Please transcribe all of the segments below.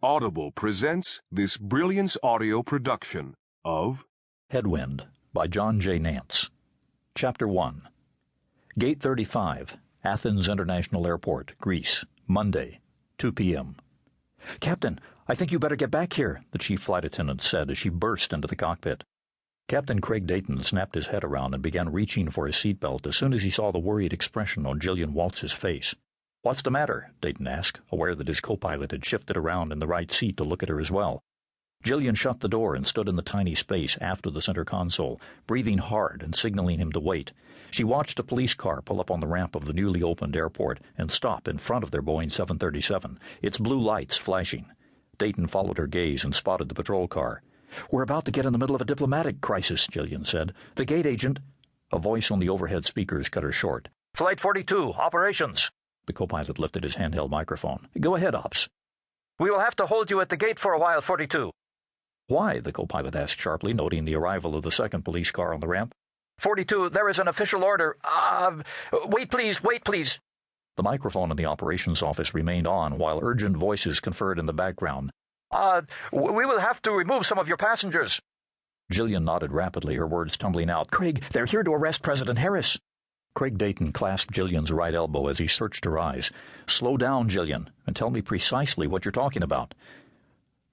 Audible presents this Brilliance audio production of Headwind by John J. Nance. Chapter 1. Gate 35, Athens International Airport, Greece, Monday, 2 p.m. "Captain, I think you better get back here," the chief flight attendant said as she burst into the cockpit. Captain Craig Dayton snapped his head around and began reaching for his seatbelt as soon as he saw the worried expression on Gillian Waltz's face. "What's the matter?" Dayton asked, aware that his co-pilot had shifted around in the right seat to look at her as well. Gillian shut the door and stood in the tiny space aft of the center console, breathing hard and signaling him to wait. She watched a police car pull up on the ramp of the newly opened airport and stop in front of their Boeing 737, its blue lights flashing. Dayton followed her gaze and spotted the patrol car. "We're about to get in the middle of a diplomatic crisis," Gillian said. "The gate agent—" A voice on the overhead speakers cut her short. "Flight 42, operations." The co-pilot lifted his handheld microphone. "Go ahead, Ops." "We will have to hold you at the gate for a while, 42. "Why?" the co-pilot asked sharply, noting the arrival of the second police car on the ramp. 42, there is an official order. Wait, please, wait, please." The microphone in the operations office remained on while urgent voices conferred in the background. We will have to remove some of your passengers." Gillian nodded rapidly, her words tumbling out. "Craig, they're here to arrest President Harris." Craig Dayton clasped Gillian's right elbow as he searched her eyes. "Slow down, Gillian, and tell me precisely what you're talking about."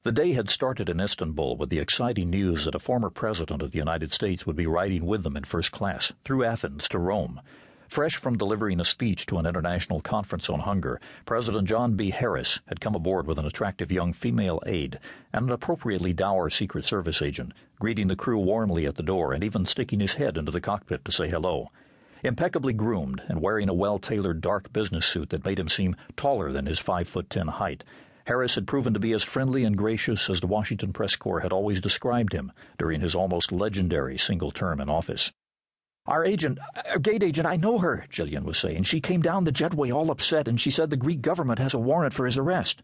The day had started in Istanbul with the exciting news that a former president of the United States would be riding with them in first class through Athens to Rome. Fresh from delivering a speech to an international conference on hunger, President John B. Harris had come aboard with an attractive young female aide and an appropriately dour Secret Service agent, greeting the crew warmly at the door and even sticking his head into the cockpit to say hello. Impeccably groomed and wearing a well-tailored dark business suit that made him seem taller than his 5'10" height, Harris had proven to be as friendly and gracious as the Washington press corps had always described him during his almost legendary single term in office. Our gate agent, I know her," Gillian was saying. "She came down the jetway all upset, and she said the Greek government has a warrant for his arrest."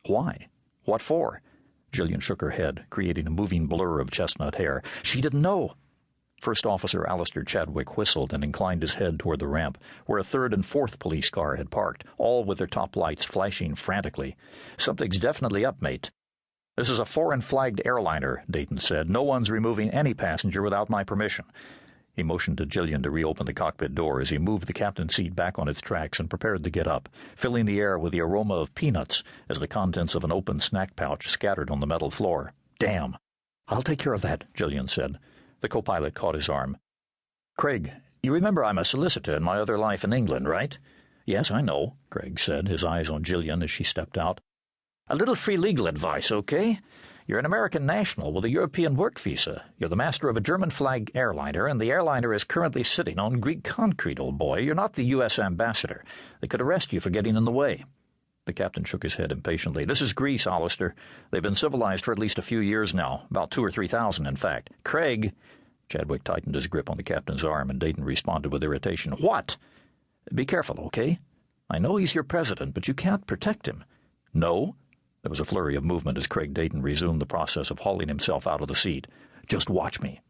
"Why? What for?" Gillian shook her head, creating a moving blur of chestnut hair. "She didn't know." First Officer Alistair Chadwick whistled and inclined his head toward the ramp, where a third and fourth police car had parked, all with their top lights flashing frantically. "Something's definitely up, mate." "This is a foreign-flagged airliner," Dayton said. "No one's removing any passenger without my permission." He motioned to Gillian to reopen the cockpit door as he moved the captain's seat back on its tracks and prepared to get up, filling the air with the aroma of peanuts as the contents of an open snack pouch scattered on the metal floor. "Damn." "I'll take care of that," Gillian said. The co-pilot caught his arm. "Craig, you remember I'm a solicitor in my other life in England, right?" "Yes, I know," Craig said, his eyes on Gillian as she stepped out. "A little free legal advice, okay? You're an American national with a European work visa. You're the master of a German-flag airliner, and the airliner is currently sitting on Greek concrete, old boy. You're not the U.S. ambassador. They could arrest you for getting in the way." The captain shook his head impatiently. "This is Greece, Alistair. They've been civilized for at least a few years now, about 2,000 or 3,000, in fact. Craig—" Chadwick tightened his grip on the captain's arm, and Dayton responded with irritation. "What?" "Be careful, okay? I know he's your president, but you can't protect him." "No?" There was a flurry of movement as Craig Dayton resumed the process of hauling himself out of the seat. "Just watch me."